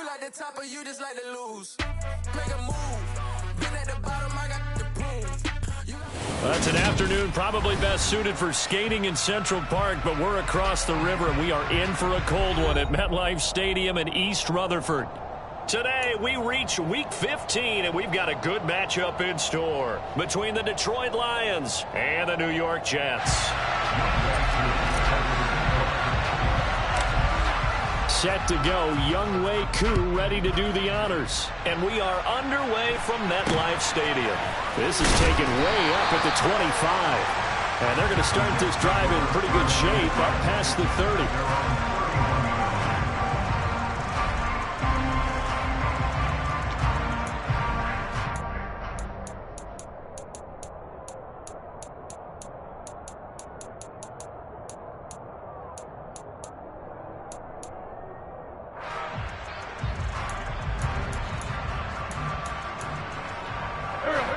You like the top or you just like to lose? Make a move. Been at the bottom, I got the proof. That's an afternoon probably best suited for skating in Central Park, but we're across the river and we are in for a cold one at MetLife Stadium in East Rutherford. Today, we reach Week 15, and we've got a good matchup in store between the Detroit Lions and the New York Jets. Set to go, Younghoe Koo ready to do the honors. And we are underway from MetLife Stadium. This is taken way up at the 25. And they're going to start this drive in pretty good shape up past the 30.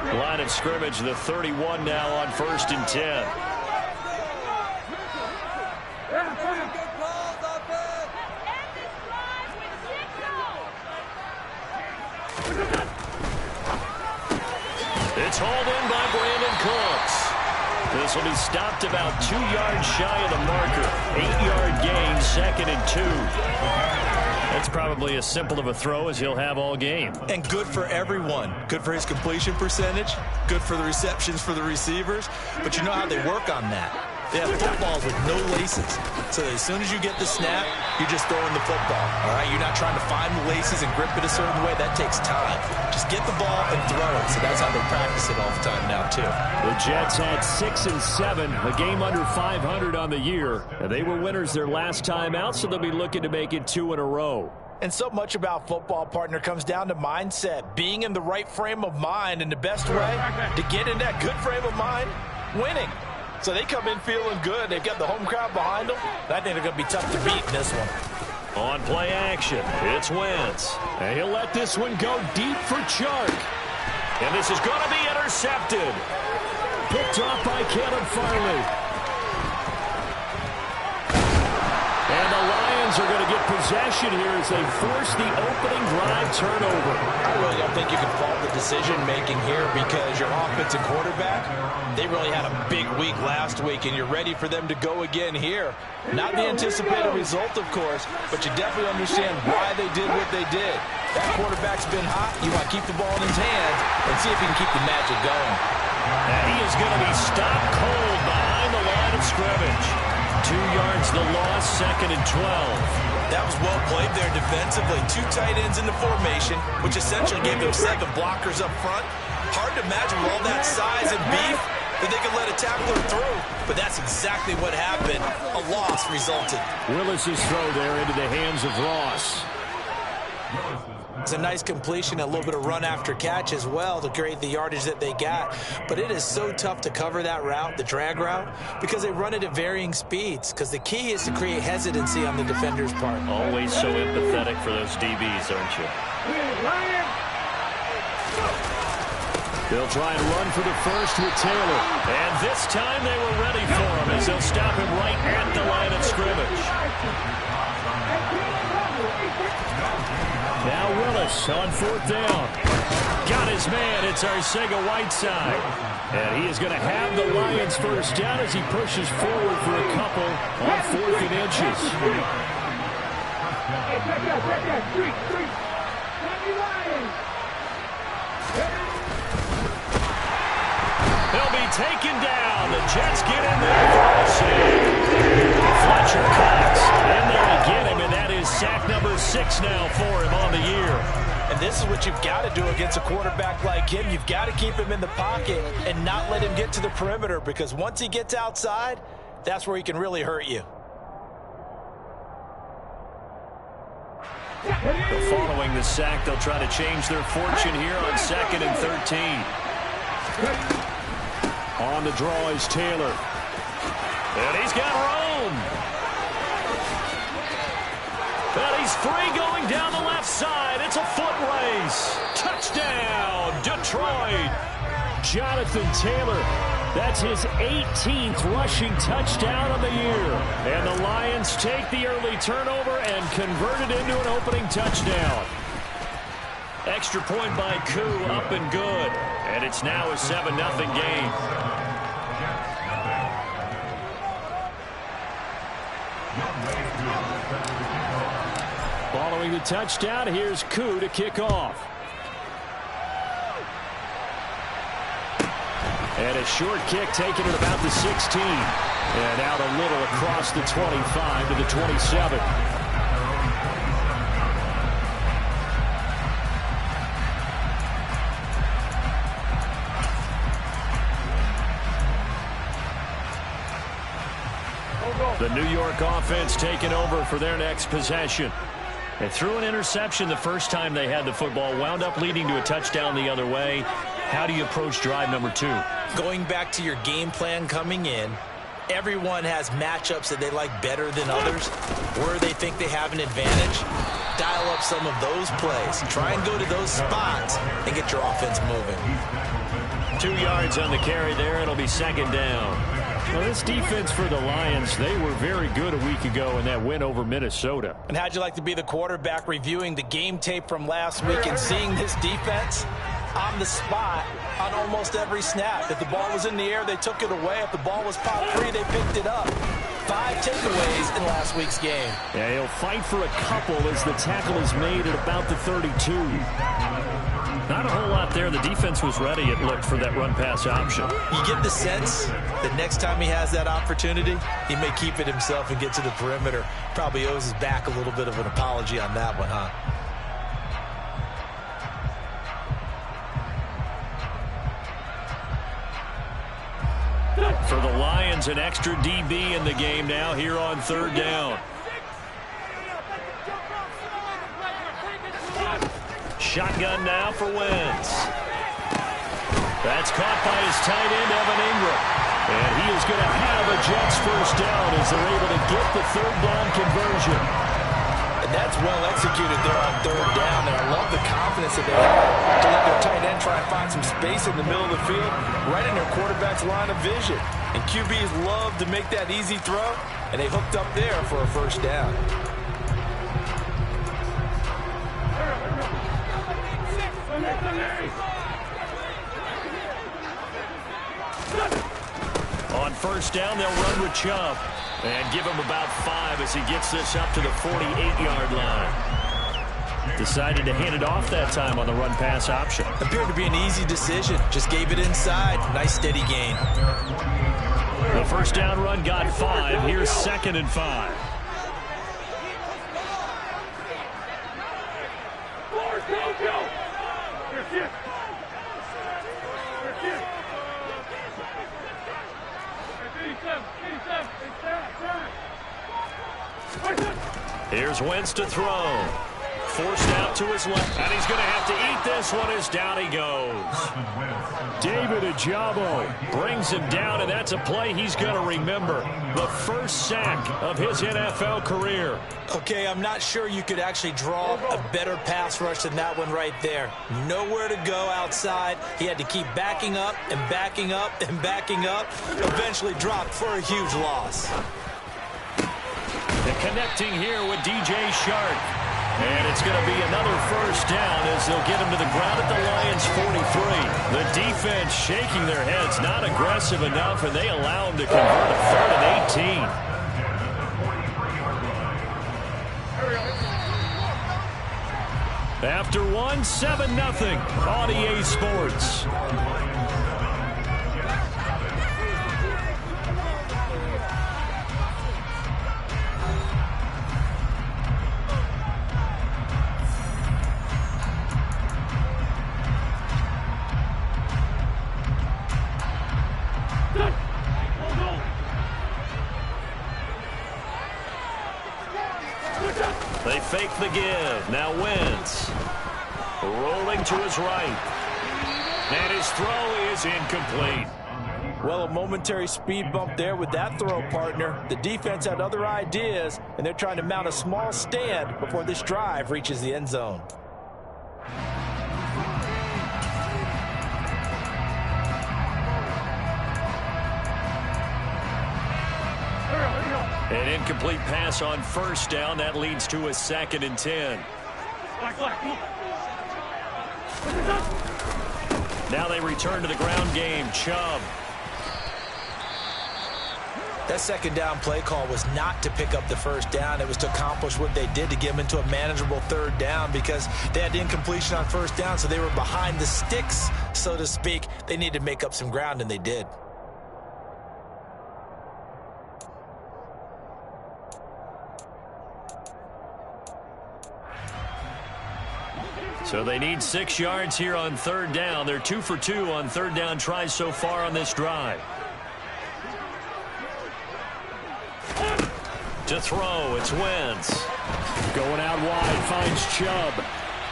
Line of scrimmage, the 31 now on 1st and 10. It's hauled in by Brandon Cooks. This will be stopped about 2 yards shy of the marker. 8-yard gain, 2nd and 2. That's probably as simple of a throw as he'll have all game. And good for everyone. Good for his completion percentage. Good for the receptions for the receivers. But you know how they work on that. They have footballs with no laces. So as soon as you get the snap, you're just throwing the football. All right? You're not trying to find the laces and grip it a certain way. That takes time. Just get the ball and throw it. So that's how they practice it all the time now, too. The Jets had 6 and 7, a game under 500 on the year. And they were winners their last time out, so they'll be looking to make it 2 in a row. And so much about football, partner, comes down to mindset, being in the right frame of mind, and the best way to get in that good frame of mind, winning. So they come in feeling good. They've got the home crowd behind them. I think they're going to be tough to beat in this one. On play action, it's Wentz. And he'll let this one go deep for Chark. And this is going to be intercepted. Picked off by Caleb Farley. And the Lions are going to get possession here as they force the opening drive turnover. I really don't think you can fault the decision-making here because your offensive quarterback, they really had a big week last week, and you're ready for them to go again here. Not the anticipated result, of course, but you definitely understand why they did what they did. That quarterback's been hot. You want to keep the ball in his hands and see if he can keep the magic going. And he is going to be stopped cold behind the line of scrimmage. 2 yards the loss, 2nd and 12. That was well played there defensively. 2 tight ends in the formation, which essentially gave them 7 blockers up front. Hard to imagine with all that size and beef that they could let a tackler through. But that's exactly what happened. A loss resulted. Willis's throw there into the hands of Ross. It's a nice completion, a little bit of run after catch as well to create the yardage that they got. But it is so tough to cover that route, the drag route, because they run it at varying speeds. Because the key is to create hesitancy on the defender's part. Always so empathetic for those DBs, aren't you? They'll try and run for the first with Taylor. And this time they were ready for him as they'll stop him right at the line of scrimmage. Now Willis on 4th down. Got his man. It's Arcega-Whiteside. And he is going to have the Lions first down as he pushes forward for a couple on 4th and inches. He'll be taken down. The Jets get in there for a save. Fletcher Cox in there to get him, and that is sack number 6 now for him on the year. And this is what you've got to do against a quarterback like him. You've got to keep him in the pocket and not let him get to the perimeter, because once he gets outside, that's where he can really hurt you. Following the sack, they'll try to change their fortune here on 2nd and 13. On the draw is Taylor. And he's got room. And he's free going down the left side. It's a foot race. Touchdown, Detroit. Jonathan Taylor. That's his 18th rushing touchdown of the year. And the Lions take the early turnover and convert it into an opening touchdown. Extra point by Koo, up and good. And it's now a 7-0 game. Following the touchdown, here's Koo to kick off. And a short kick taken at about the 16. And out a little across the 25 to the 27. The New York offense taking over for their next possession. They threw an interception the first time they had the football, wound up leading to a touchdown the other way. How do you approach drive number 2? Going back to your game plan coming in, everyone has matchups that they like better than others, where they think they have an advantage. Dial up some of those plays. Try and go to those spots and get your offense moving. 2 yards on the carry there. It'll be second down. Well, this defense for the Lions, they were very good a week ago in that win over Minnesota. And how'd you like to be the quarterback reviewing the game tape from last week and seeing this defense on the spot on almost every snap? If the ball was in the air, they took it away. If the ball was popped free, they picked it up. 5 takeaways in last week's game. Yeah, he'll fight for a couple as the tackle is made at about the 32. Not a whole lot there. The defense was ready, it looked, for that run-pass option. You get the sense that next time he has that opportunity, he may keep it himself and get to the perimeter. Probably owes his back a little bit of an apology on that one, huh? For the Lions, an extra DB in the game now here on third down. Shotgun now for Wentz. That's caught by his tight end, Evan Ingram. And he is going to have a Jets first down as they're able to get the third down conversion. And that's well executed there on third down. And I love the confidence that they have to let their tight end try and find some space in the middle of the field, right in their quarterback's line of vision. And QBs love to make that easy throw, and they hooked up there for a first down. On first down, they'll run with Chubb and give him about 5 as he gets this up to the 48-yard line. Decided to hand it off that time on the run-pass option. Appeared to be an easy decision. Just gave it inside. Nice steady gain. The first down run got 5. Here's 2nd and 5. Here's Wentz to throw. Forced out to his left, and he's going to have to eat this one as down he goes. David Ojabo brings him down, and that's a play he's going to remember. The first sack of his NFL career. Okay, I'm not sure you could actually draw a better pass rush than that one right there. Nowhere to go outside. He had to keep backing up and backing up and backing up. Eventually dropped for a huge loss. And connecting here with DJ Shark. And it's going to be another first down as they'll get him to the ground at the Lions 43. The defense shaking their heads, not aggressive enough, and they allow him to convert a 3rd and 18. After one, 7-0 on EA Sports. They fake the give. Now Wentz rolling to his right. And his throw is incomplete. Well, a momentary speed bump there with that throw, partner. The defense had other ideas, and they're trying to mount a small stand before this drive reaches the end zone. An incomplete pass on first down. That leads to a 2nd and 10. Now they return to the ground game. Chubb. That second down play call was not to pick up the first down. It was to accomplish what they did to get them into a manageable third down because they had incompletion on first down, so they were behind the sticks, so to speak. They needed to make up some ground, and they did. So they need 6 yards here on third down. They're 2 for 2 on third down tries so far on this drive. To throw, it's Wentz. Going out wide, finds Chubb.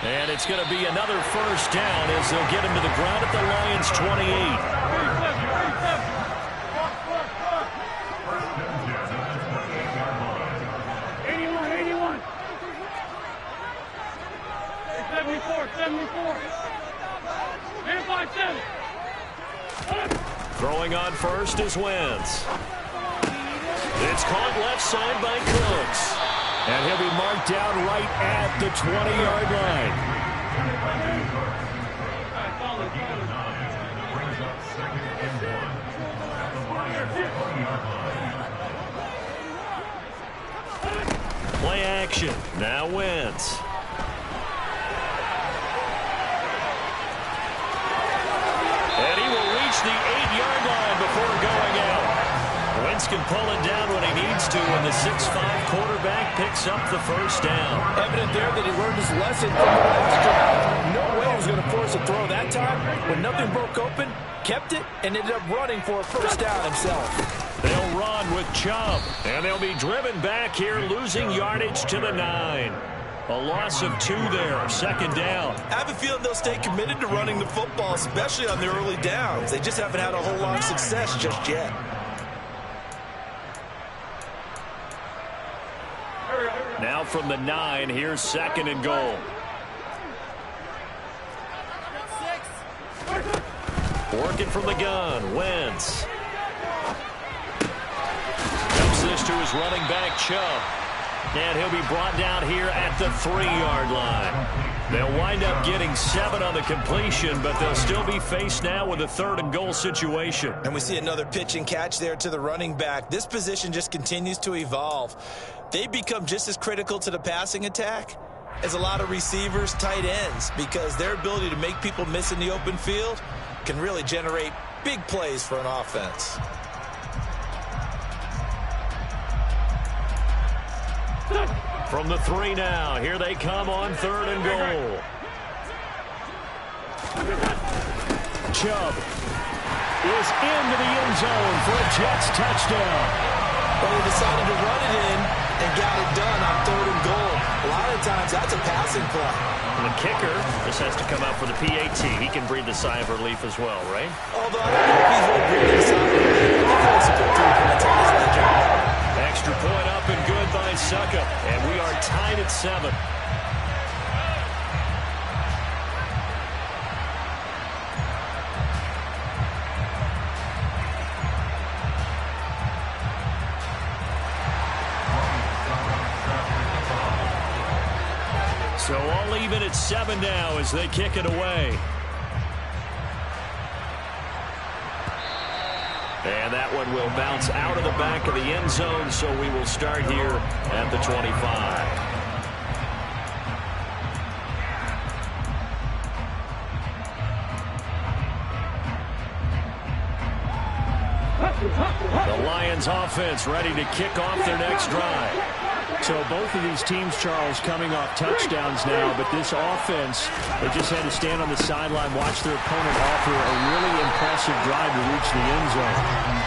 And it's going to be another first down as they'll get him to the ground at the Lions' 28. 74. Throwing on first is Wentz. It's caught left side by Cooks. And he'll be marked down right at the 20-yard line. Play action. Now Wentz. And he will reach the 8-yard line before going out. Wentz can pull it down when he needs to, and the 6'5" quarterback picks up the first down. Evident there that he learned his lesson from the last drive. No way he was going to force a throw that time. When nothing broke open, kept it, and ended up running for a first down himself. They'll run with Chubb, and they'll be driven back here, losing yardage to the 9. A loss of 2 there, second down. I have a feeling they'll stay committed to running the football, especially on their early downs. They just haven't had a whole lot of success just yet. Now from the 9, here's second and goal. Working from the gun, Wentz. Dumps this to his running back, Chubb. And he'll be brought down here at the 3-yard line. They'll wind up getting 7 on the completion, but they'll still be faced now with a 3rd and goal situation. And we see another pitch and catch there to the running back. This position just continues to evolve. They become just as critical to the passing attack as a lot of receivers, tight ends, because their ability to make people miss in the open field can really generate big plays for an offense. From the 3 now, here they come on 3rd and goal. Chubb is into the end zone for a Jets touchdown. Well, they decided to run it in and got it done on 3rd and goal. A lot of times that's a passing play. And the kicker just has to come out for the PAT. He can breathe a sigh of relief as well, right? Although I don't know if he's really breathing a sigh of relief. I think he'll put 3 points on his ledger. Extra point up and good by Suckup. And we are tied at 7. So all even at 7 now as they kick it away. And that one will bounce out of the back of the end zone, so we will start here at the 25. The Lions offense ready to kick off their next drive. So both of these teams, Charles, coming off touchdowns now, but this offense, they just had to stand on the sideline, watch their opponent offer a really impressive drive to reach the end zone.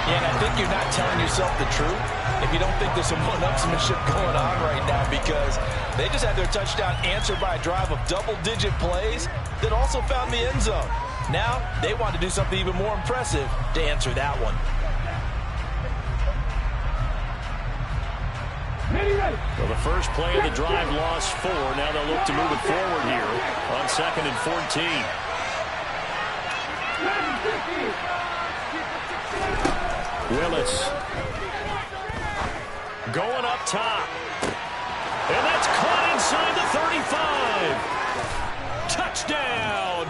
Yeah, and I think you're not telling yourself the truth if you don't think there's some one-upsmanship going on right now, because they just had their touchdown answered by a drive of double-digit plays that also found the end zone. Now they want to do something even more impressive to answer that one. Well, the first play of the drive lost 4. Now they'll look to move it forward here on 2nd and 14. Willis. Going up top. And that's caught inside the 35. Touchdown,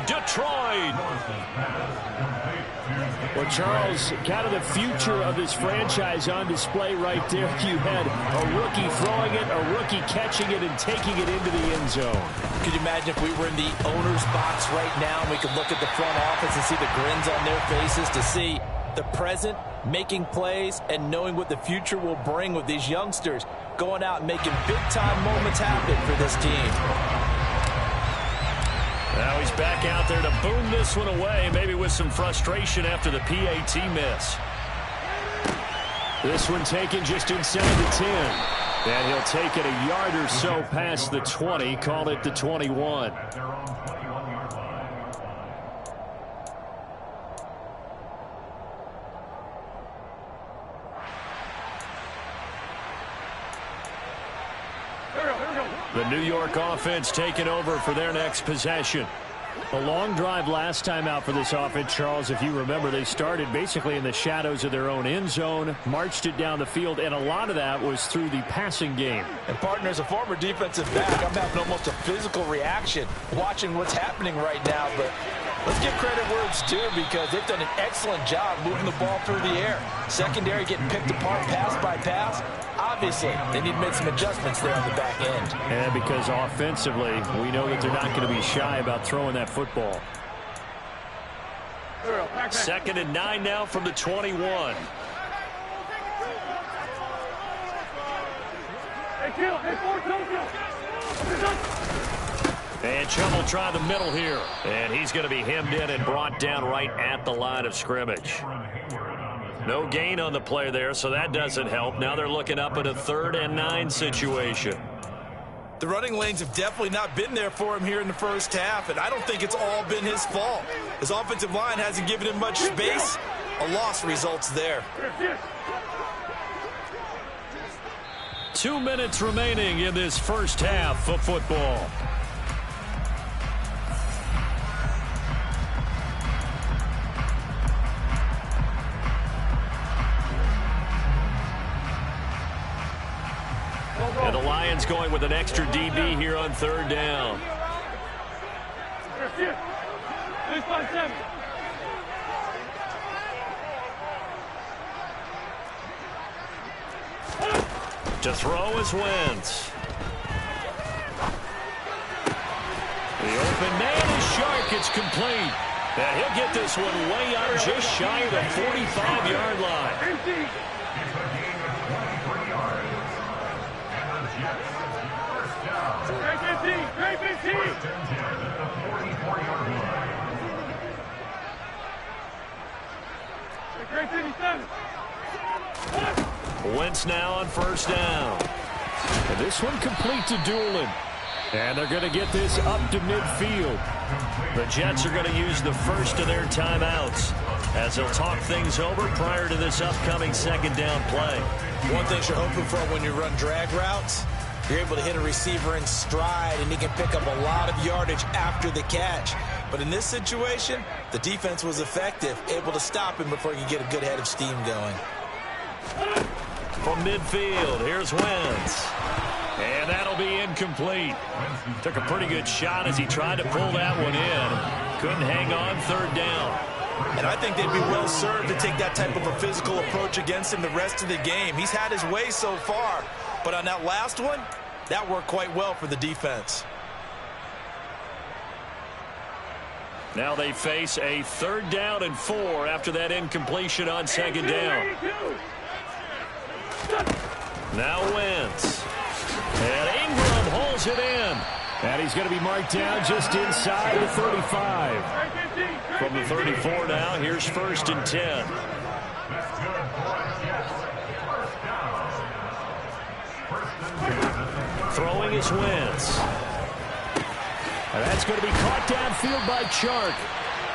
Well, Charles, kind of the future of this franchise on display right there. You had a rookie throwing it, a rookie catching it, and taking it into the end zone. Could you imagine if we were in the owner's box right now and we could look at the front office and see the grins on their faces, to see the present making plays and knowing what the future will bring with these youngsters going out and making big-time moments happen for this team. Now he's back out there to boom this one away, maybe with some frustration after the PAT miss. This one taken just inside the 10. And he'll take it a yard or so past the 20, call it the 21. The New York offense taking over for their next possession. A long drive last time out for this offense, Charles. If you remember, they started basically in the shadows of their own end zone, marched it down the field, and a lot of that was through the passing game. And partner, as a former defensive back, I'm having almost a physical reaction watching what's happening right now. But let's give credit where it's due, because they've done an excellent job moving the ball through the air. Secondary getting picked apart pass by pass. Obviously, they need to make some adjustments there on the back end. And because offensively, we know that they're not going to be shy about throwing that football. 2nd and 9 now from the 21. And Chubb will try the middle here. And he's going to be hemmed in and brought down right at the line of scrimmage. No gain on the play there, so that doesn't help. Now they're looking up at a 3rd and 9 situation. The running lanes have definitely not been there for him here in the first half, and I don't think it's all been his fault. His offensive line hasn't given him much space. A loss results there. 2 minutes remaining in this first half of football. And the Lions going with an extra DB here on 3rd down. To throw is Wentz. The open man is Shark. It's complete. And he'll get this one way out just shy of the 45-yard line. Wentz now on 1st down. And this one complete to Doolin. And they're going to get this up to midfield. The Jets are going to use the first of their timeouts as they'll talk things over prior to this upcoming 2nd down play. One thing you're hoping for when you run drag routes, you're able to hit a receiver in stride, and he can pick up a lot of yardage after the catch. But in this situation, the defense was effective, able to stop him before he could get a good head of steam going. From midfield, here's Wentz. And that'll be incomplete. Took a pretty good shot as he tried to pull that one in. Couldn't hang on 3rd down. And I think they'd be well served to take that type of a physical approach against him the rest of the game. He's had his way so far, but on that last one, that worked quite well for the defense. Now they face a 3rd down and 4 after that incompletion on 2nd down. Now Wentz. And Ingram holds it in. And he's going to be marked down just inside the 35. From the 34 now, here's 1st and 10. Throwing is Wentz. And that's going to be caught downfield by Chark.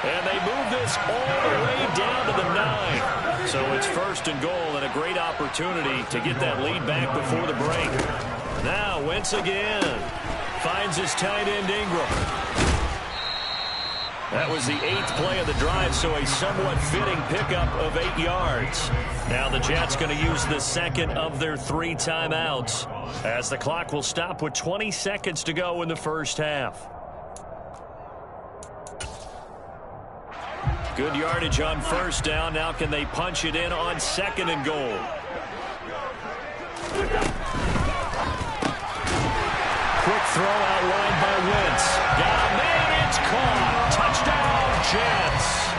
And they move this all the way down to the 9. So it's 1st and goal and a great opportunity to get that lead back before the break. Now Wentz again. Finds his tight end Ingram. That was the 8th play of the drive, so a somewhat fitting pickup of 8 yards. Now the Jets going to use the 2nd of their 3 timeouts as the clock will stop with 20 seconds to go in the first half. Good yardage on first down. Now can they punch it in on 2nd and goal? Quick throw out wide by Wentz. Got a man. It's caught. Touchdown, Jets.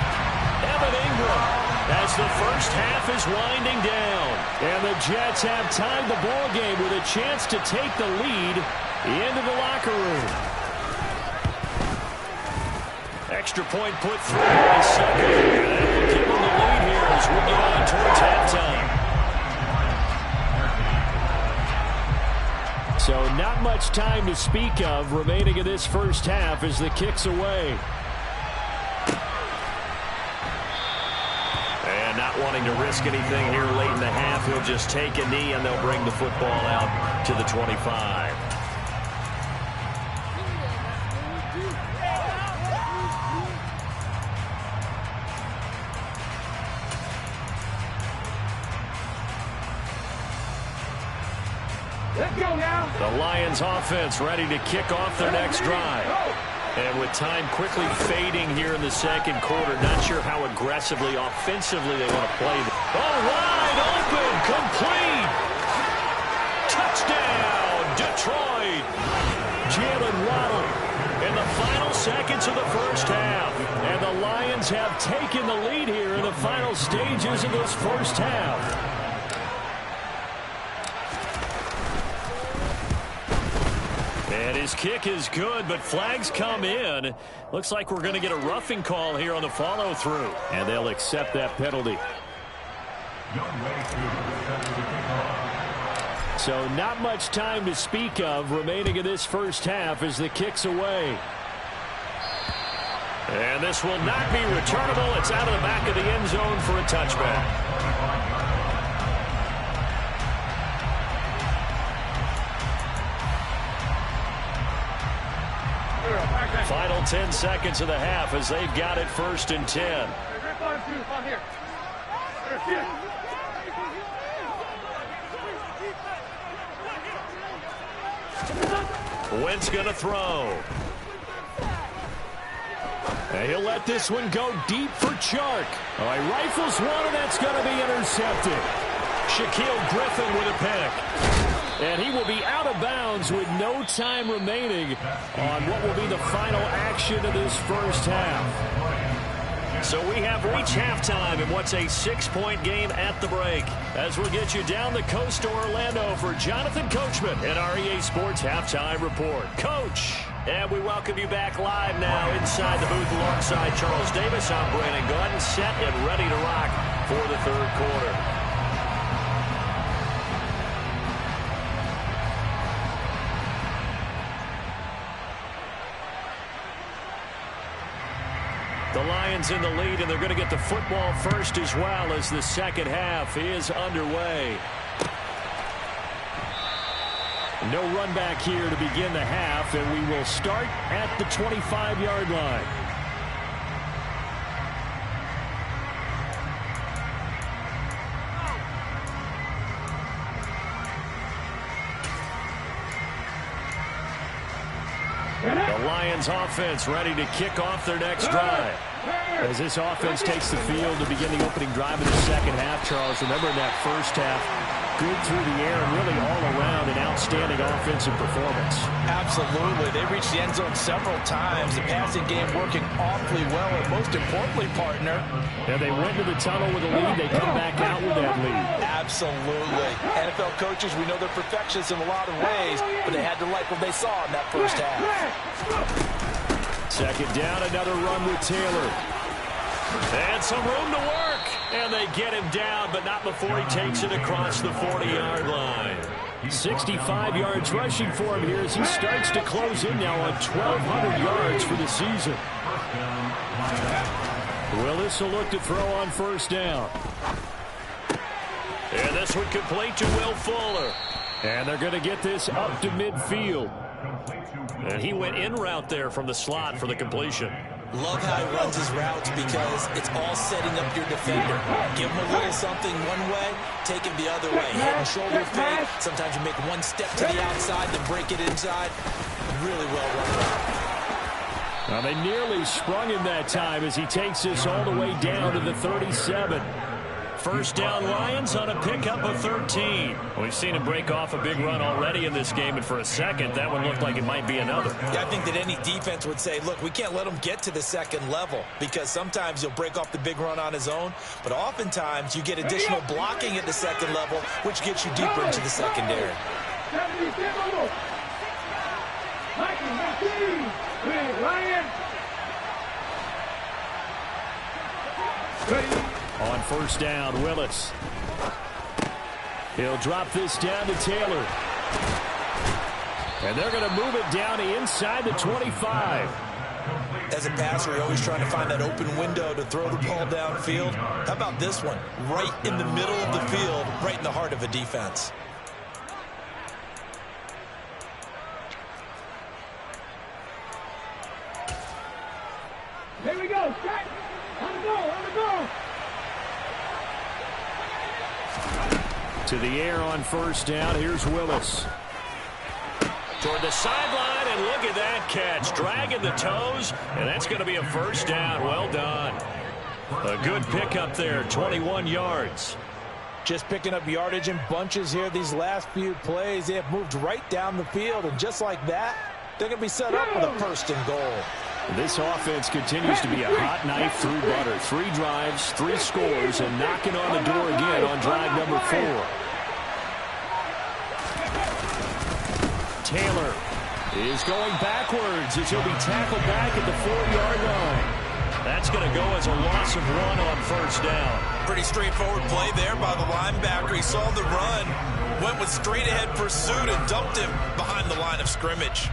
Evan Ingram as the first half is winding down. And the Jets have tied the ball game with a chance to take the lead into the locker room. Extra point put through by second. And we'll give them the lead here as we get on towards halftime. So not much time to speak of remaining in this first half as the kick's away. And not wanting to risk anything here late in the half, he'll just take a knee and they'll bring the football out to the 25. Let's go now. The Lions offense ready to kick off their next drive. And with time quickly fading here in the second quarter, not sure how aggressively, offensively they want to play. Oh, wide open, complete. Touchdown, Detroit. Jalen Waddle in the final seconds of the first half. And the Lions have taken the lead here in the final stages of this first half. And his kick is good, but flags come in. Looks like we're going to get a roughing call here on the follow-through. And they'll accept that penalty. So not much time to speak of remaining in this first half as the kick's away. And this will not be returnable. It's out of the back of the end zone for a touchback. Final 10 seconds of the half as they've got it 1st and 10. Wentz going to throw. And he'll let this one go deep for Chark. Oh, he rifles one, and that's going to be intercepted. Shaquille Griffin with a pick. And he will be out of bounds with no time remaining on what will be the final action of this first half. So we have reached halftime in what's a 6-point game at the break. As we'll get you down the coast to Orlando for Jonathan Coachman and our EA Sports Halftime Report. Coach, and we welcome you back live now inside the booth alongside Charles Davis. I'm Brandon Gordon, set and ready to rock for the third quarter. The Lions in the lead, and they're going to get the football first as well as the second half is underway. No run back here to begin the half, and we will start at the 25-yard line. The Lions offense ready to kick off their next drive. As this offense takes the field to begin the opening drive of the second half, Charles, remember in that first half, good through the air and really all around an outstanding offensive performance. Absolutely. They reached the end zone several times. The passing game working awfully well, and most importantly, partner. And they went to the tunnel with a lead. They come back out with that lead. Absolutely. NFL coaches, we know they're perfectionists in a lot of ways, but they had to like what they saw in that first half. Second down, another run with Taylor. And some room to work. And they get him down, but not before he takes it across the 40-yard line. 65 yards rushing for him here as he starts to close in now on 1,200 yards for the season. Well, this will look to throw on first down. And this one complete to Will Fuller. And they're going to get this up to midfield. And he went in route there from the slot for the completion. Love how he runs his routes because it's all setting up your defender. Give him a little something one way, take him the other way. Head and shoulder fake. Sometimes you make one step to the outside, then break it inside. Really well run. Well, they nearly sprung him that time as he takes this all the way down to the 37. First down Lions on a pickup of 13. We've seen him break off a big run already in this game, and for a second, that one looked like it might be another. Yeah, I think that any defense would say, look, we can't let him get to the second level because sometimes he'll break off the big run on his own, but oftentimes you get additional blocking at the second level, which gets you deeper into the secondary. On first down, Willis. He'll drop this down to Taylor. And they're going to move it down to inside the 25. As a passer, you're always trying to find that open window to throw the ball downfield. How about this one? Right in the middle of the field, right in the heart of a defense. Here we go. Strike. On the goal. On the goal. To the air on first down. Here's Willis. Toward the sideline, and look at that catch. Dragging the toes, and that's going to be a first down. Well done. A good pickup there, 21 yards. Just picking up yardage in bunches here these last few plays. They have moved right down the field, and just like that, they're going to be set up with a first and goal. This offense continues to be a hot knife through butter. 3 drives, 3 scores, and knocking on the door again on drive number 4. Taylor is going backwards as he'll be tackled back at the 4-yard line. That's going to go as a loss of 1 on first down. Pretty straightforward play there by the linebacker. He saw the run, went with straight-ahead pursuit, and dumped him behind the line of scrimmage.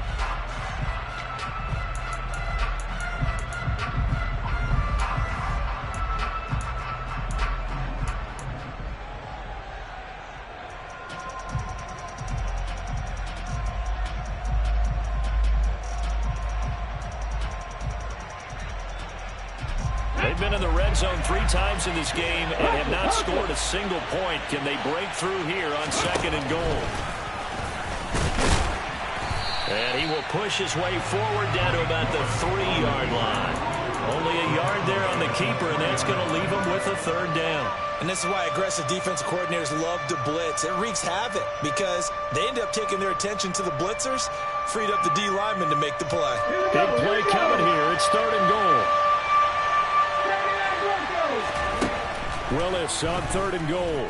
They've been in the red zone 3 times in this game and have not scored a single point. Can they break through here on second and goal? And he will push his way forward down to about the 3-yard line. Only a yard there on the keeper, and that's going to leave him with a third down. And this is why aggressive defensive coordinators love to blitz. It wreaks havoc because they end up taking their attention to the blitzers, freed up the D lineman to make the play. Big play coming here. It's third and goal. Willis on third and goal.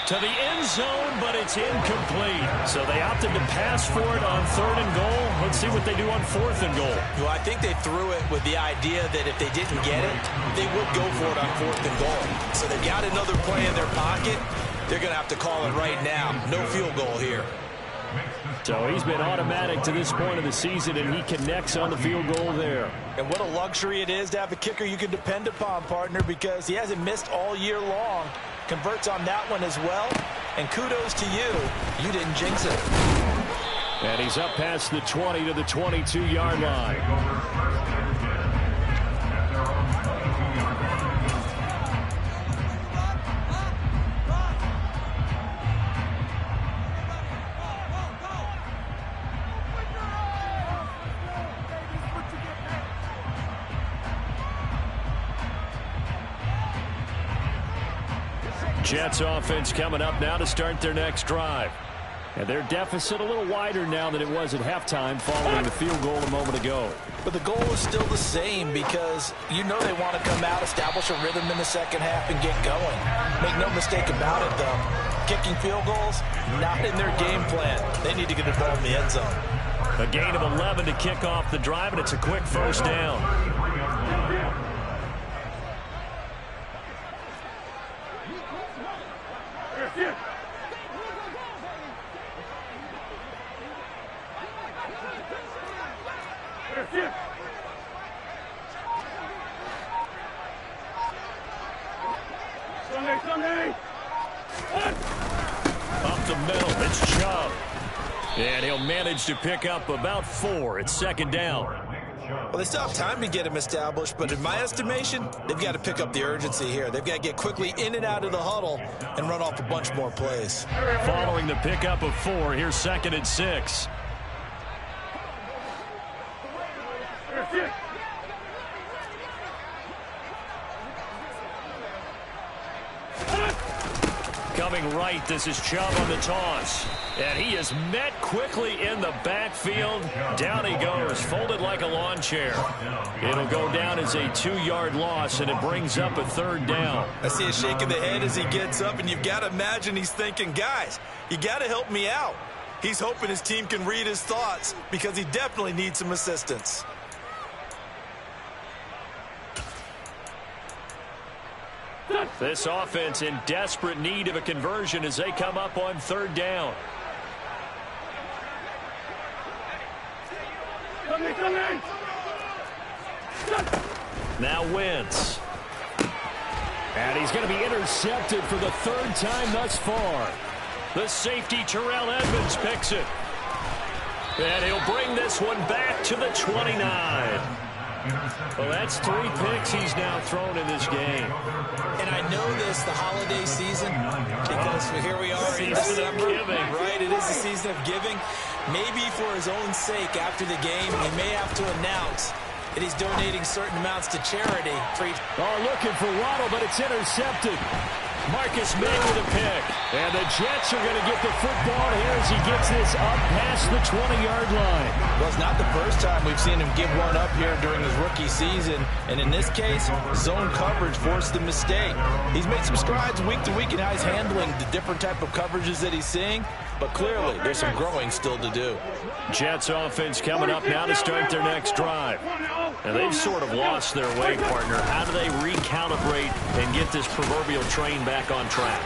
To the end zone, but it's incomplete. So they opted to pass for it on third and goal. Let's see what they do on fourth and goal. Well, I think they threw it with the idea that if they didn't get it, they would go for it on fourth and goal. So they've got another play in their pocket. They're going to have to call it right now. No field goal here. So he's been automatic to this point of the season, and he connects on the field goal there. And what a luxury it is to have a kicker you can depend upon, partner, because he hasn't missed all year long. Converts on that one as well. And kudos to you. You didn't jinx it. And he's up past the 20 to the 22-yard line. Jets offense coming up now to start their next drive. And their deficit a little wider now than it was at halftime following the field goal a moment ago. But the goal is still the same because you know they want to come out, establish a rhythm in the second half, and get going. Make no mistake about it, though. Kicking field goals, not in their game plan. They need to get the ball in the end zone. A gain of 11 to kick off the drive, and it's a quick first down. Up the middle, it's Chubb. And he'll manage to pick up about 4. It's second down. Well, they still have time to get him established, but in my estimation, they've got to pick up the urgency here. They've got to get quickly in and out of the huddle and run off a bunch more plays. Following the pickup of 4, here's second and 6. Coming right, this is Chubb on the toss. And he is met quickly in the backfield. Down he goes, folded like a lawn chair. It'll go down as a 2-yard loss, and it brings up a 3rd down. I see a shake of the head as he gets up, and you've got to imagine he's thinking, guys, you got to help me out. He's hoping his team can read his thoughts because he definitely needs some assistance. This offense in desperate need of a conversion as they come up on 3rd down. Now Wentz. And he's going to be intercepted for the 3rd time thus far. The safety Terrell Edmonds picks it. And he'll bring this one back to the 29. Well, that's 3 picks he's now thrown in this game. And I know this, the holiday season, because here we are in December, right? It is the season of giving. Maybe for his own sake, after the game, he may have to announce that he's donating certain amounts to charity. Looking for Waddle, but it's intercepted. Marcus May with a pick. And the Jets are going to get the football here as he gets this up past the 20-yard line. Well, it's not the first time we've seen him give one up here during his rookie season. And in this case, zone coverage forced the mistake. He's made some strides week to week in how he's handling the different type of coverages that he's seeing. But clearly, there's some growing still to do. Jets offense coming up now to start their next drive. And they've sort of lost their way, partner. How do they recalibrate and get this proverbial train back on track?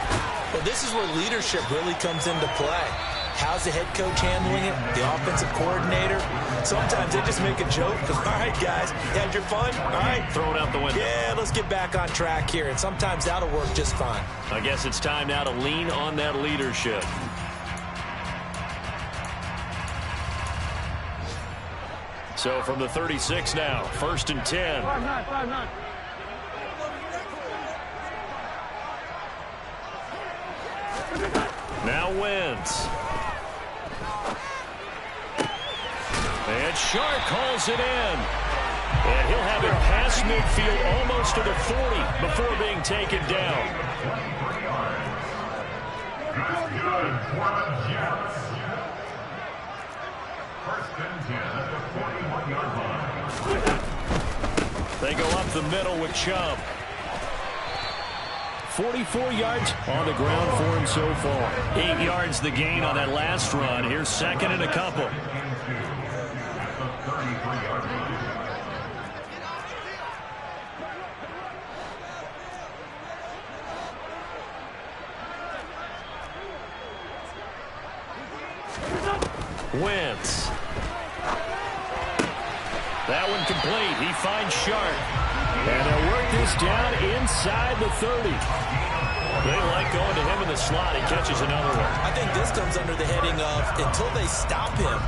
Well, this is where leadership really comes into play. How's the head coach handling it? The offensive coordinator? Sometimes they just make a joke. All right, guys, you had your fun? All right. Throw it out the window. Yeah, let's get back on track here. And sometimes that'll work just fine. I guess it's time now to lean on that leadership. So from the 36 now, 1st and 10. 5-9. Now Wentz. And Shark calls it in. And he'll have it past midfield almost to the 40 before being taken down. Good for the Jets. 1st and 10 at the 41-yard line. They go up the middle with Chubb. 44 yards on the ground for him so far. 8 yards the gain on that last run. Here's 2nd and a couple. Wentz. That one complete. He finds Sharp. And they'll work this down inside the 30. They like going to him in the slot. He catches another one. I think this comes under the heading of until they stop him,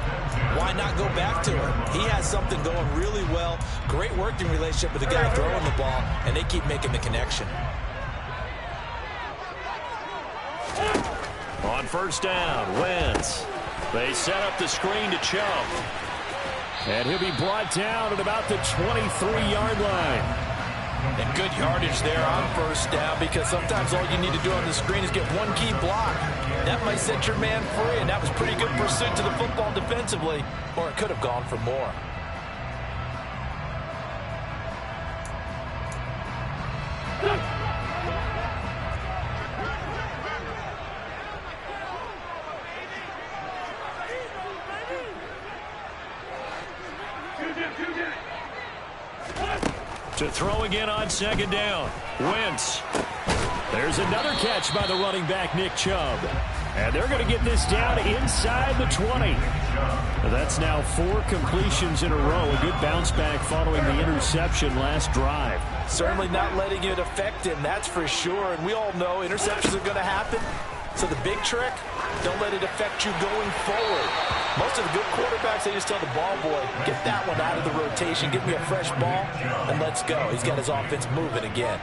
why not go back to him? He has something going really well. Great working relationship with the guy throwing the ball, and they keep making the connection. On 1st down, Wentz. They set up the screen to Chubb. And he'll be brought down at about the 23-yard line. And good yardage there on 1st down, because sometimes all you need to do on the screen is get one key block. That might set your man free, and that was pretty good pursuit to the football defensively, or it could have gone for more. To throw again on 2nd down. Wentz. There's another catch by the running back, Nick Chubb. And they're going to get this down inside the 20. That's now 4 completions in a row. A good bounce back following the interception last drive. Certainly not letting it affect him, that's for sure. And we all know interceptions are going to happen. So the big trick, don't let it affect you going forward. Most of the good quarterbacks, they just tell the ball boy, get that one out of the rotation, give me a fresh ball, and let's go. He's got his offense moving again.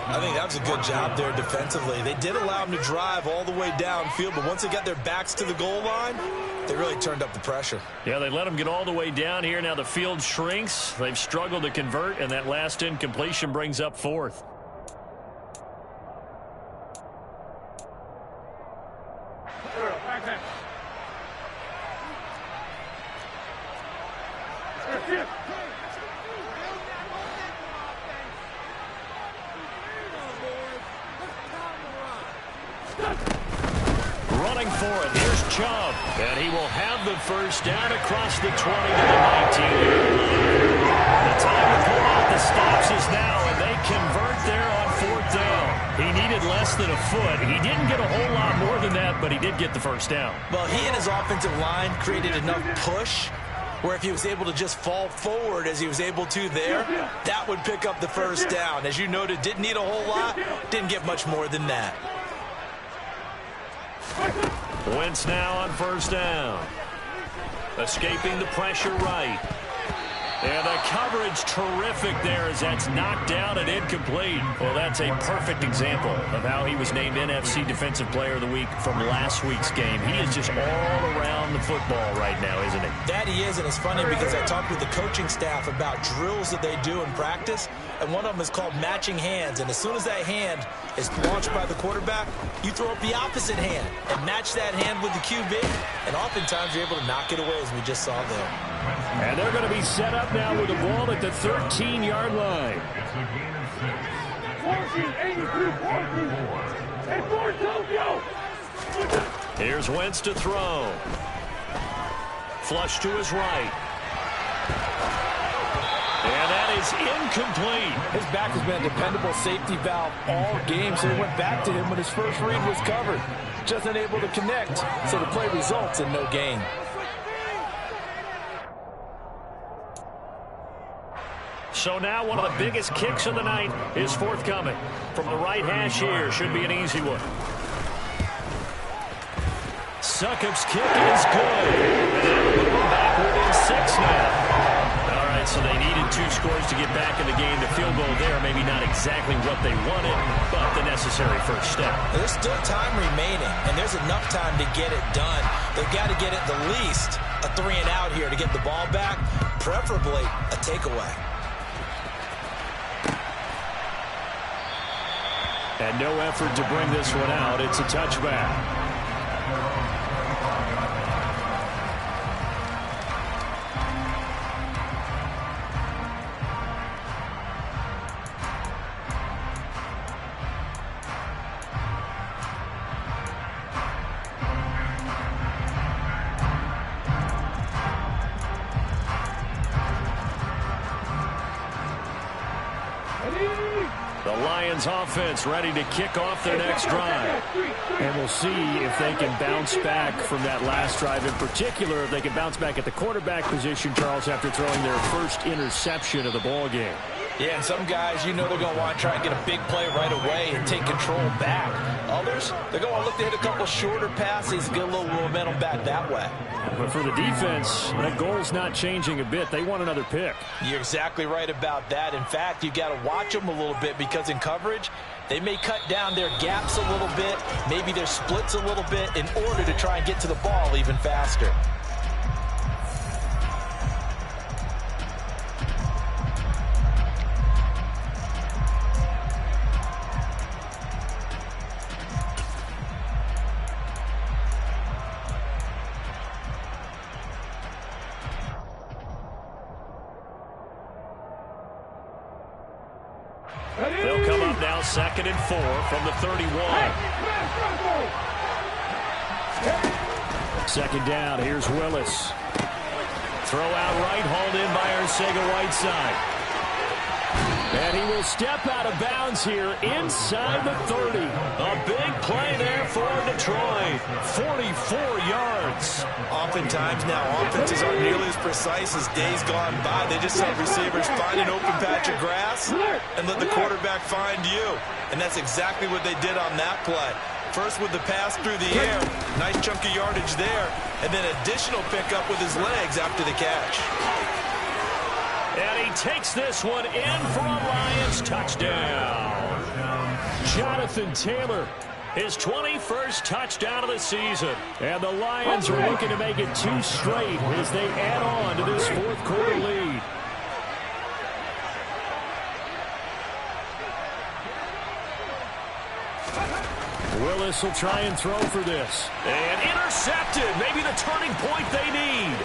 I think that was a good job there defensively. They did allow him to drive all the way downfield, but once they got their backs to the goal line, They really turned up the pressure. Yeah, they let them get all the way down here. Now the field shrinks. They've struggled to convert, and that last incompletion brings up fourth. Running for it. Here's Chubb. And he will have the first down across the 20 to the 19-yard line. The time to pull out the stops is now, and they convert there on fourth down. He needed less than a foot. He didn't get a whole lot more than that, but he did get the first down. Well, he and his offensive line created enough push where if he was able to just fall forward as he was able to there, that would pick up the first down. As you noted, didn't need a whole lot, didn't get much more than that. Wentz now on first down. Escaping the pressure right. And the coverage terrific there as that's knocked down and incomplete. Well, that's a perfect example of how he was named NFC Defensive Player of the Week from last week's game. He is just all around the football right now, isn't he? That he is, and it's funny because I talked with the coaching staff about drills that they do in practice, and one of them is called matching hands. And as soon as that hand is launched by the quarterback, you throw up the opposite hand and match that hand with the QB, and oftentimes you're able to knock it away, as we just saw there. And they're going to be set up now with the ball at the 13-yard line. It's a gain of 6. 14, 83, 14. And for Tokyo. Here's Wentz to throw. Flush to his right. And that is incomplete. His back has been a dependable safety valve all game, so he went back to him when his first read was covered. Just unable to connect, so the play results in no gain. So now one of the biggest kicks of the night is forthcoming. From the right hash here, should be an easy one. Succop's kick is good. Moving back within 6 now. All right, so they needed 2 scores to get back in the game. The field goal there, maybe not exactly what they wanted, but the necessary first step. There's still time remaining, and there's enough time to get it done. They've got to get at the least a 3-and-out here to get the ball back, preferably a takeaway. And no effort to bring this one out. It's a touchback. The Lions offense ready to kick off their next drive. And we'll see if they can bounce back from that last drive. In particular, if they can bounce back at the quarterback position, Charles, after throwing their first interception of the ball game. Yeah, and some guys, you know they're going to want to try and get a big play right away and take control back. Others, they're going to look to hit a couple shorter passes and get a little momentum back that way. But for the defense, that goal's not changing a bit. They want another pick. You're exactly right about that. In fact, you got to watch them a little bit because in coverage, they may cut down their gaps a little bit, maybe their splits a little bit in order to try and get to the ball even faster. They'll come up now 2nd and 4 from the 31. 2nd down, here's Willis. Throw out right, hauled in by Arcega-Whiteside. And he will step out of bounds here inside the 30. A big play there for Detroit. 44 yards. Oftentimes now, offenses aren't nearly as precise as days gone by. They just have receivers find an open patch of grass and let the quarterback find you. And that's exactly what they did on that play. First with the pass through the air, nice chunk of yardage there, and then additional pickup with his legs after the catch. And he takes this one in for a Lions touchdown. Jonathan Taylor his 21st touchdown of the season. And the Lions are looking to make it 2 straight as they add on to this fourth quarter lead. Willis will try and throw for this. And intercepted. Maybe the turning point they need.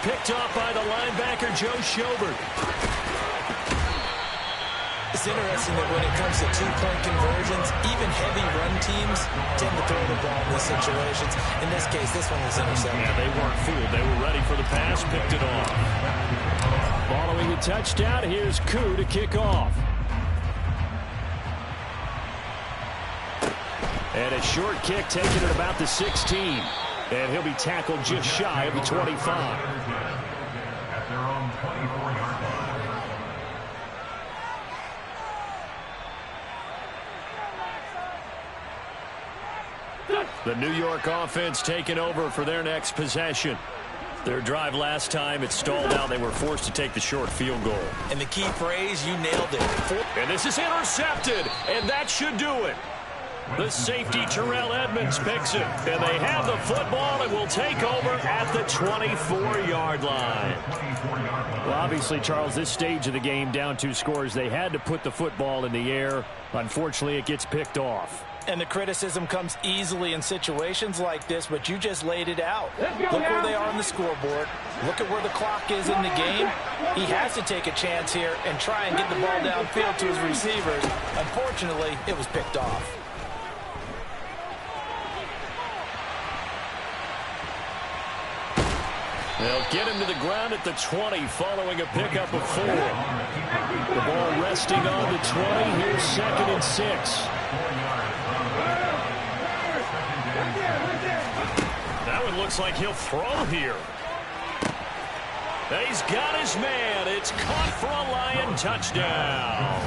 Picked up by the linebacker, Joe Schobert. It's interesting that when it comes to two-point conversions, even heavy run teams tend to throw the ball in these situations. In this case, this one was intercepted. Yeah, they weren't fooled. They were ready for the pass, picked it off. Following the touchdown, here's Koo to kick off. And a short kick taken at about the 16. And he'll be tackled just shy of the 25. At their own 24-yard line. The New York offense taking over for their next possession. Their drive last time, it stalled out. They were forced to take the short field goal. And the key phrase, you nailed it. And this is intercepted, and that should do it. The safety, Terrell Edmonds, picks it. And they have the football and will take over at the 24-yard line. Well, obviously, Charles, this stage of the game, down 2 scores, they had to put the football in the air. Unfortunately, it gets picked off. And the criticism comes easily in situations like this, but you just laid it out. Look where they are on the scoreboard. Look at where the clock is in the game. He has to take a chance here and try and get the ball downfield to his receivers. Unfortunately, it was picked off. They'll get him to the ground at the 20 following a pickup of 4. The ball resting on the 20. Here's 2nd and 6. That one looks like he'll throw here. He's got his man. It's caught for a Lion touchdown.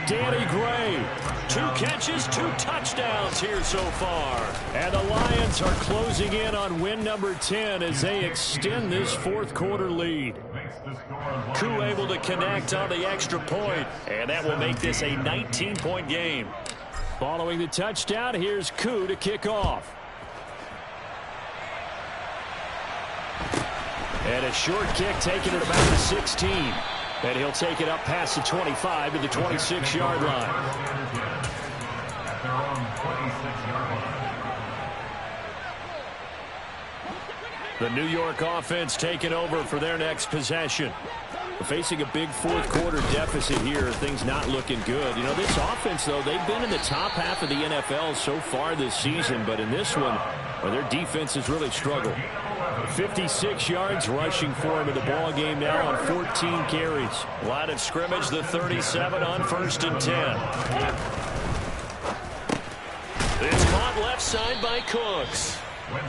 Danny Gray, 2 catches, 2 touchdowns here so far. And the Lions are closing in on win number 10 as they extend this fourth quarter lead. Koo able to connect on the extra point, and that will make this a 19-point game. Following the touchdown, here's Koo to kick off. And a short kick taken at about the 16. And he'll take it up past the 25 to the 26-yard line. At their own 26-yard line. The New York offense taking over for their next possession. Facing a big fourth quarter deficit here, things not looking good. You know, this offense, though, they've been in the top half of the NFL so far this season, but in this one, well, their defense has really struggled. 56 yards rushing for him in the ball game now on 14 carries. Line of scrimmage, the 37 on 1st and 10. It's caught left side by Cooks.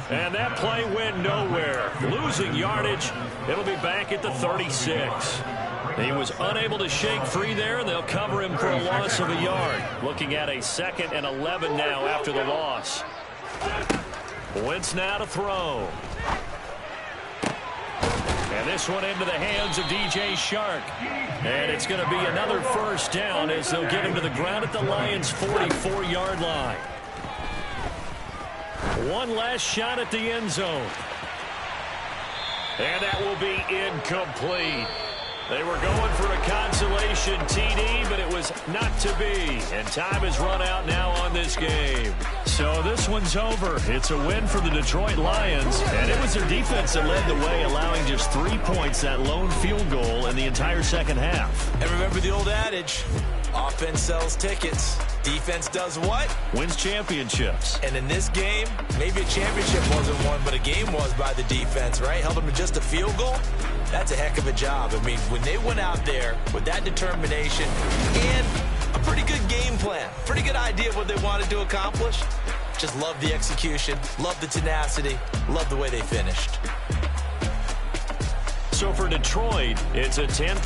And that play went nowhere. Losing yardage. It'll be back at the 36. He was unable to shake free there, and they'll cover him for a loss of a yard. Looking at a 2nd and 11 now after the loss. Wentz now to throw. And this one into the hands of DJ Shark. And it's going to be another first down as they'll get him to the ground at the Lions' 44-yard line. One last shot at the end zone. And that will be incomplete. They were going for a consolation TD, but it was not to be. And time has run out now on this game. So this one's over. It's a win for the Detroit Lions. And it was their defense that led the way, allowing just 3 points, that lone field goal in the entire second half. And remember the old adage, offense sells tickets. Defense does what? Wins championships. And in this game, maybe a championship wasn't won, but a game was by the defense, right? Held them to just a field goal. That's a heck of a job. I mean, when they went out there with that determination and a pretty good game plan, pretty good idea of what they wanted to accomplish, just love the execution, love the tenacity, love the way they finished. So for Detroit, it's a 10th